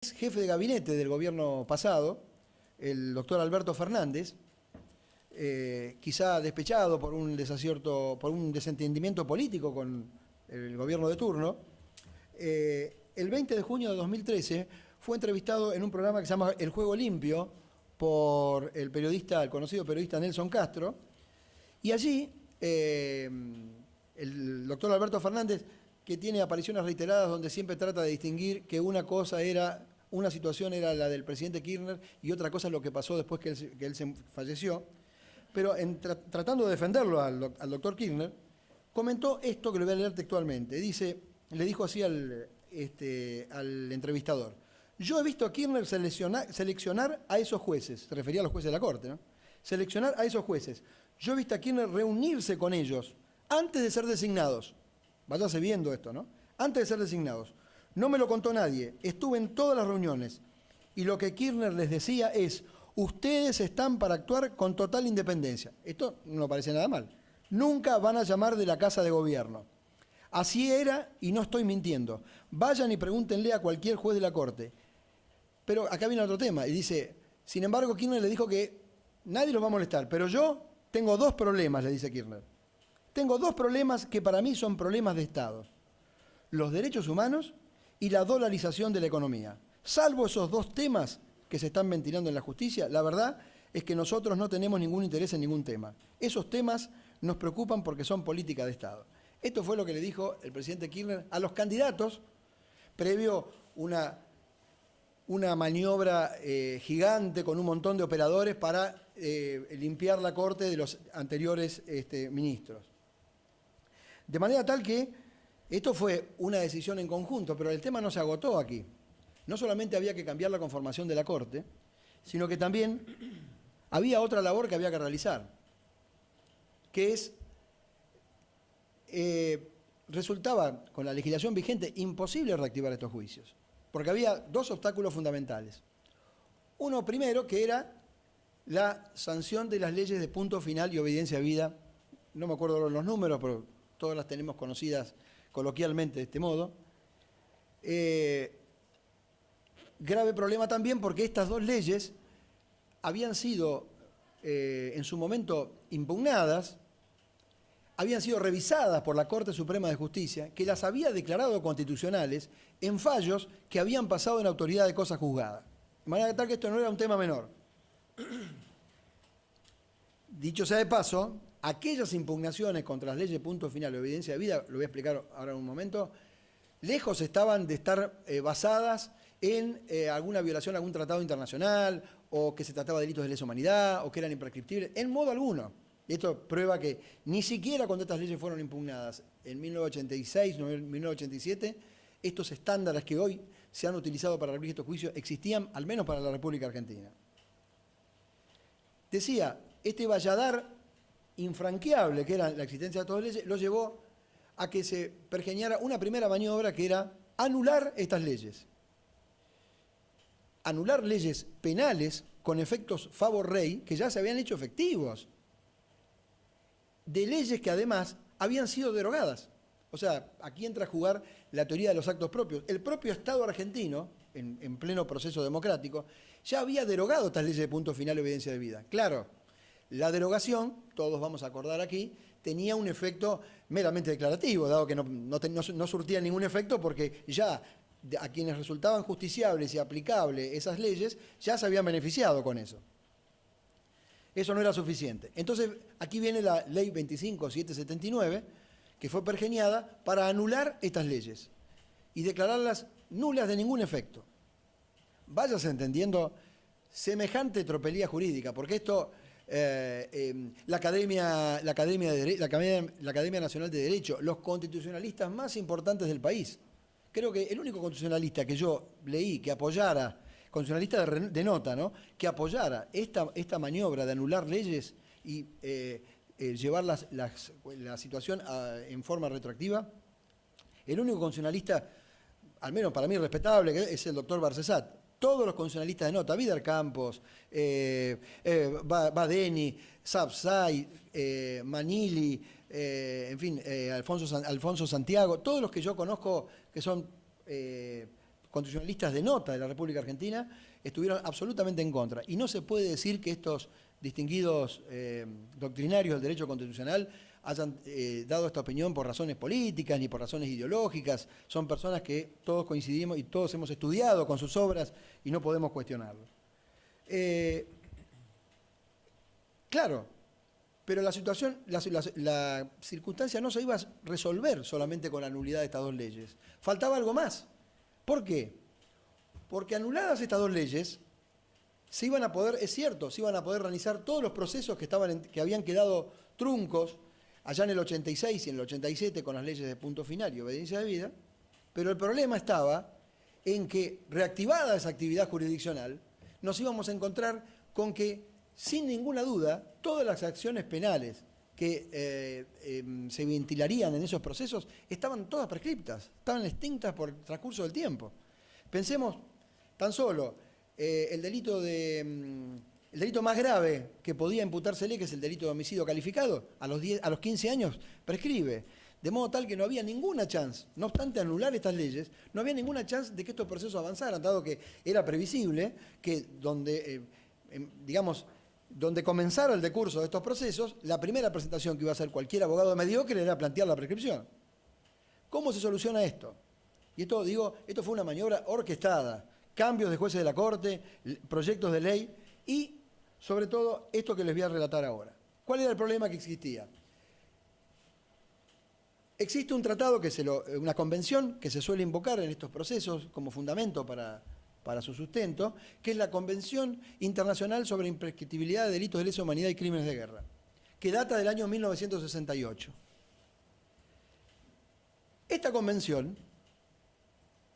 Jefe de gabinete del gobierno pasado, el doctor Alberto Fernández, quizá despechado por un desacierto, por un desentendimiento político con el gobierno de turno, el 20 de junio de 2013 fue entrevistado en un programa que se llama El Juego Limpio por el conocido periodista Nelson Castro, y allí el doctor Alberto Fernández, que tiene apariciones reiteradas donde siempre trata de distinguir que una situación era la del presidente Kirchner y otra cosa es lo que pasó después que él se falleció, pero tratando de defenderlo al doctor Kirchner, comentó esto que lo voy a leer textualmente. Le dijo así al entrevistador: yo he visto a Kirchner seleccionar a esos jueces, se refería a los jueces de la Corte, ¿no? Seleccionar a esos jueces. Yo he visto a Kirchner reunirse con ellos antes de ser designados. Váyase viendo esto, ¿no? Antes de ser designados. No me lo contó nadie, estuve en todas las reuniones y lo que Kirchner les decía es: ustedes están para actuar con total independencia. Esto no parece nada mal. Nunca van a llamar de la Casa de Gobierno. Así era y no estoy mintiendo. Vayan y pregúntenle a cualquier juez de la Corte. Pero acá viene otro tema y dice: sin embargo, Kirchner le dijo que nadie los va a molestar, pero yo tengo dos problemas, le dice Kirchner. Tengo dos problemas que para mí son problemas de Estado: los derechos humanos y la dolarización de la economía. Salvo esos dos temas que se están ventilando en la justicia, la verdad es que nosotros no tenemos ningún interés en ningún tema. Esos temas nos preocupan porque son política de Estado. Esto fue lo que le dijo el presidente Kirchner a los candidatos previo una maniobra gigante con un montón de operadores para limpiar la corte de los anteriores ministros. De manera tal que esto fue una decisión en conjunto, pero el tema no se agotó aquí. No solamente había que cambiar la conformación de la Corte, sino que también había otra labor que había que realizar, que es, resultaba con la legislación vigente imposible reactivar estos juicios, porque había dos obstáculos fundamentales. Uno primero, que era la sanción de las leyes de punto final y obediencia a vida. No me acuerdo los números, pero todas las tenemos conocidas coloquialmente de este modo. Grave problema también porque estas dos leyes habían sido en su momento impugnadas, habían sido revisadas por la Corte Suprema de Justicia, que las había declarado constitucionales en fallos que habían pasado en autoridad de cosa juzgada. De manera tal que esto no era un tema menor. Dicho sea de paso, aquellas impugnaciones contra las leyes de punto final y obediencia de vida, lo voy a explicar ahora en un momento, lejos estaban de estar basadas en alguna violación a algún tratado internacional, o que se trataba de delitos de lesa humanidad, o que eran imprescriptibles, en modo alguno. Esto prueba que ni siquiera cuando estas leyes fueron impugnadas en 1986, 1987, estos estándares que hoy se han utilizado para abrir estos juicios existían, al menos para la República Argentina. Decía, este valladar infranqueable que era la existencia de todas las leyes, lo llevó a que se pergeñara una primera maniobra, que era anular estas leyes. Anular leyes penales con efectos favor rey que ya se habían hecho efectivos, de leyes que además habían sido derogadas. O sea, aquí entra a jugar la teoría de los actos propios. El propio Estado argentino, en pleno proceso democrático, ya había derogado estas leyes de punto final y obediencia de vida. Claro, la derogación, todos vamos a acordar aquí, tenía un efecto meramente declarativo, dado que no surtía ningún efecto porque ya a quienes resultaban justiciables y aplicables esas leyes ya se habían beneficiado con eso. Eso no era suficiente. Entonces, aquí viene la Ley 25.779, que fue pergeñada para anular estas leyes y declararlas nulas de ningún efecto. Váyase entendiendo semejante tropelía jurídica, porque esto... la Academia Nacional de Derecho, los constitucionalistas más importantes del país. Creo que el único constitucionalista que yo leí que apoyara, constitucionalista de nota, ¿no?, que apoyara esta maniobra de anular leyes y llevar la situación en forma retroactiva, el único constitucionalista, al menos para mí respetable, es el doctor Barcesat. Todos los constitucionalistas de nota, Vidar Campos, Badeni, Sapsay, Manili, en fin, Alfonso Santiago, todos los que yo conozco que son constitucionalistas de nota de la República Argentina estuvieron absolutamente en contra. Y no se puede decir que estos distinguidos doctrinarios del derecho constitucional hayan dado esta opinión por razones políticas ni por razones ideológicas. Son personas que todos coincidimos y todos hemos estudiado con sus obras y no podemos cuestionarlo. Claro, pero la situación, la circunstancia no se iba a resolver solamente con la nulidad de estas dos leyes. Faltaba algo más. ¿Por qué? Porque anuladas estas dos leyes, se iban a poder, es cierto, se iban a poder realizar todos los procesos que habían quedado truncos allá en el 86 y en el 87 con las leyes de punto final y obediencia de vida, pero el problema estaba en que, reactivada esa actividad jurisdiccional, nos íbamos a encontrar con que, sin ninguna duda, todas las acciones penales que se ventilarían en esos procesos estaban todas prescriptas, estaban extintas por el transcurso del tiempo. Pensemos tan solo el delito más grave que podía imputársele, que es el delito de homicidio calificado, a los 15 años prescribe. De modo tal que no había ninguna chance, no obstante anular estas leyes, no había ninguna chance de que estos procesos avanzaran, dado que era previsible que donde comenzara el decurso de estos procesos, la primera presentación que iba a hacer cualquier abogado mediocre era plantear la prescripción. ¿Cómo se soluciona esto? Y esto fue una maniobra orquestada, cambios de jueces de la Corte, proyectos de ley y, sobre todo, esto que les voy a relatar ahora. ¿Cuál era el problema que existía? Existe un tratado, una convención que se suele invocar en estos procesos como fundamento para su sustento, que es la Convención Internacional sobre Imprescriptibilidad de Delitos de Lesa Humanidad y Crímenes de Guerra, que data del año 1968. Esta convención,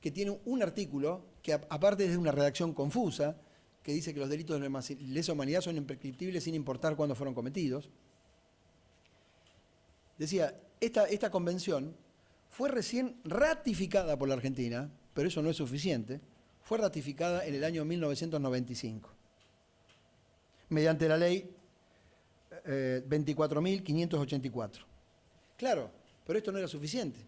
que tiene un artículo que aparte es de una redacción confusa, que dice que los delitos de lesa humanidad son imprescriptibles sin importar cuándo fueron cometidos, decía, esta convención fue recién ratificada por la Argentina, pero eso no es suficiente, fue ratificada en el año 1995, mediante la ley 24.584. Claro, pero esto no era suficiente,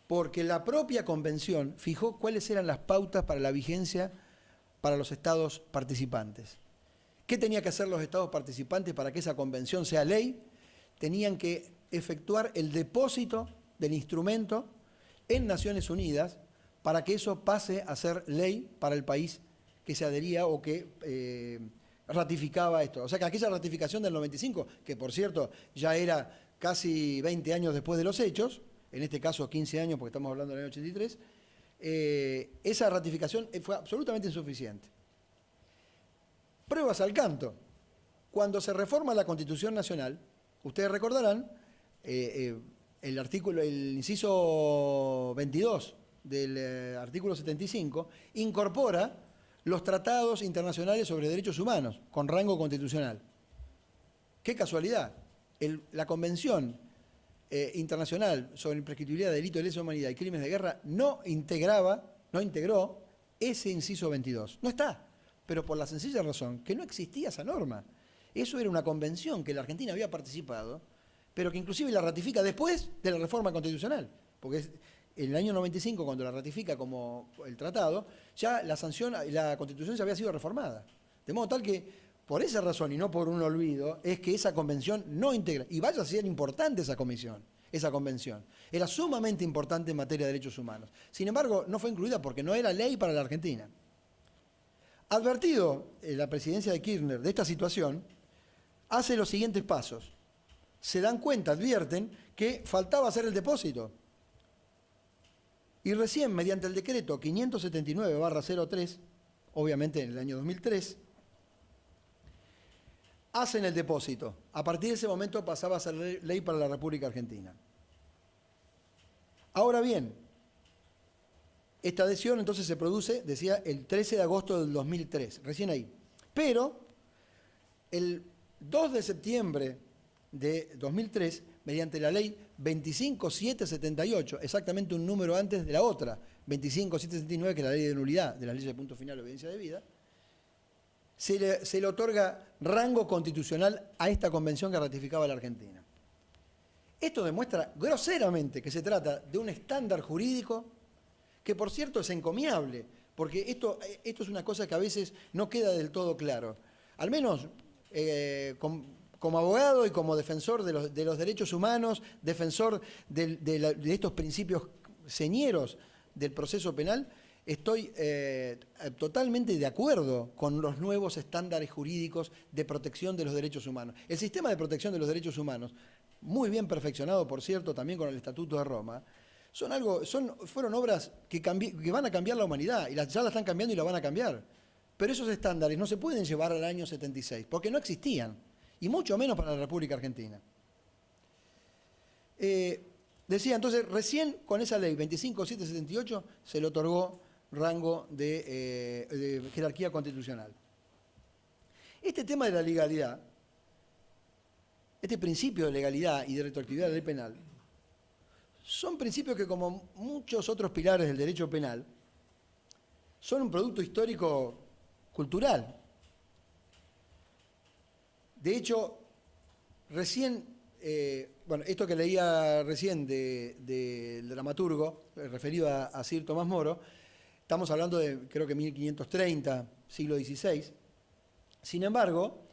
porque la propia convención fijó cuáles eran las pautas para la vigencia para los estados participantes. ¿Qué tenía que hacer los estados participantes para que esa convención sea ley? Tenían que efectuar el depósito del instrumento en Naciones Unidas para que eso pase a ser ley para el país que se adhería o que ratificaba esto. O sea que aquella ratificación del 95, que por cierto ya era casi 20 años después de los hechos, en este caso 15 años porque estamos hablando del año 83, esa ratificación fue absolutamente insuficiente. Pruebas al canto. Cuando se reforma la Constitución Nacional, ustedes recordarán, el inciso 22 del artículo 75 incorpora los tratados internacionales sobre derechos humanos con rango constitucional. ¡Qué casualidad! La Convención Internacional sobre Imprescriptibilidad de Delitos de Lesa Humanidad y Crímenes de Guerra no integró ese inciso 22. No está, pero por la sencilla razón que no existía esa norma. Eso era una convención que la Argentina había participado, pero que inclusive la ratifica después de la reforma constitucional, porque en el año 95, cuando la ratifica como el tratado, ya la Constitución ya había sido reformada. De modo tal que, por esa razón y no por un olvido, es que esa convención no integra. Y vaya a ser importante esa convención. Era sumamente importante en materia de derechos humanos. Sin embargo, no fue incluida porque no era ley para la Argentina. Advertido la presidencia de Kirchner de esta situación, hace los siguientes pasos. Se dan cuenta, advierten, que faltaba hacer el depósito. Y recién, mediante el decreto 579/03, obviamente en el año 2003, hacen el depósito. A partir de ese momento pasaba a ser ley para la República Argentina. Ahora bien, esta adhesión entonces se produce, decía, el 13 de agosto del 2003, recién ahí. Pero el 2 de septiembre de 2003, mediante la ley 25778, exactamente un número antes de la otra, 25779, que es la ley de nulidad de las leyes de punto final y obediencia de vida, se le otorga rango constitucional a esta convención que ratificaba la Argentina. Esto demuestra groseramente que se trata de un estándar jurídico que por cierto es encomiable, porque esto es una cosa que a veces no queda del todo claro. Al menos como abogado y como defensor de los derechos humanos, defensor de estos principios señeros del proceso penal, estoy totalmente de acuerdo con los nuevos estándares jurídicos de protección de los derechos humanos. El sistema de protección de los derechos humanos, muy bien perfeccionado, por cierto, también con el Estatuto de Roma, fueron obras que van a cambiar la humanidad, y ya la están cambiando y la van a cambiar. Pero esos estándares no se pueden llevar al año 76, porque no existían, y mucho menos para la República Argentina. Decía, entonces, recién con esa ley 25778 se le otorgó rango de jerarquía constitucional. Este tema de la legalidad, este principio de legalidad y de retroactividad de la ley penal, son principios que, como muchos otros pilares del derecho penal, son un producto histórico cultural. De hecho, recién, bueno, esto que leía recién del dramaturgo, referido a Sir Tomás Moro, estamos hablando de, creo que 1530, siglo XVI. Sin embargo,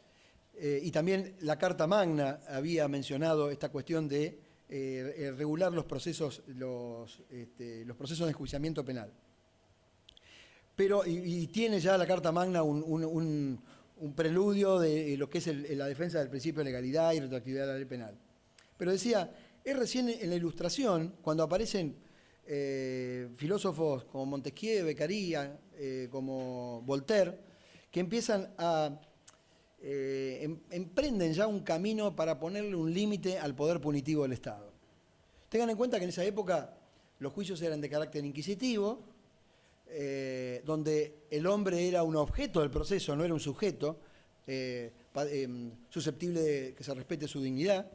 y también la Carta Magna había mencionado esta cuestión de regular los procesos de enjuiciamiento penal. Pero, y tiene ya la Carta Magna un preludio de lo que es la defensa del principio de legalidad y retroactividad de la ley penal. Pero decía, es recién en la Ilustración, cuando aparecen filósofos como Montesquieu, Beccaria, como Voltaire, que empiezan emprenden ya un camino para ponerle un límite al poder punitivo del Estado. Tengan en cuenta que en esa época los juicios eran de carácter inquisitivo, donde el hombre era un objeto del proceso, no era un sujeto, susceptible de que se respete su dignidad,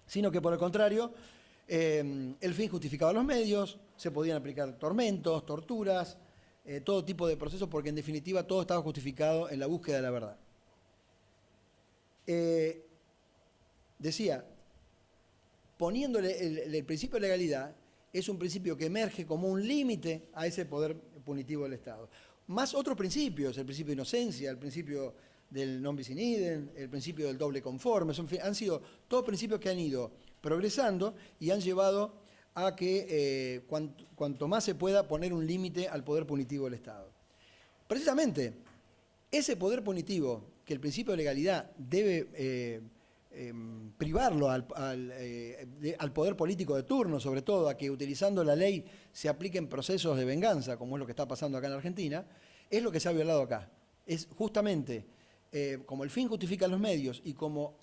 sino que por el contrario, el fin justificaba los medios, se podían aplicar tormentos, torturas, todo tipo de procesos, porque en definitiva todo estaba justificado en la búsqueda de la verdad. Decía, poniéndole el principio de legalidad, es un principio que emerge como un límite a ese poder punitivo del Estado. Más otros principios, el principio de inocencia, el principio del non bis in idem, el principio del doble conforme, han sido todos principios que han ido progresando y han llevado a que cuanto más se pueda poner un límite al poder punitivo del Estado. Precisamente, ese poder punitivo que el principio de legalidad debe privarlo al poder político de turno, sobre todo, a que utilizando la ley se apliquen procesos de venganza, como es lo que está pasando acá en Argentina, es lo que se ha violado acá. Es justamente, como el fin justifica los medios y como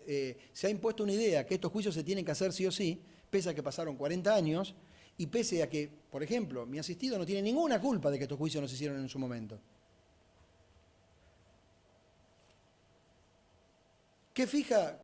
se ha impuesto una idea que estos juicios se tienen que hacer sí o sí, pese a que pasaron 40 años y pese a que, por ejemplo, mi asistido no tiene ninguna culpa de que estos juicios no se hicieron en su momento. ¿Qué fija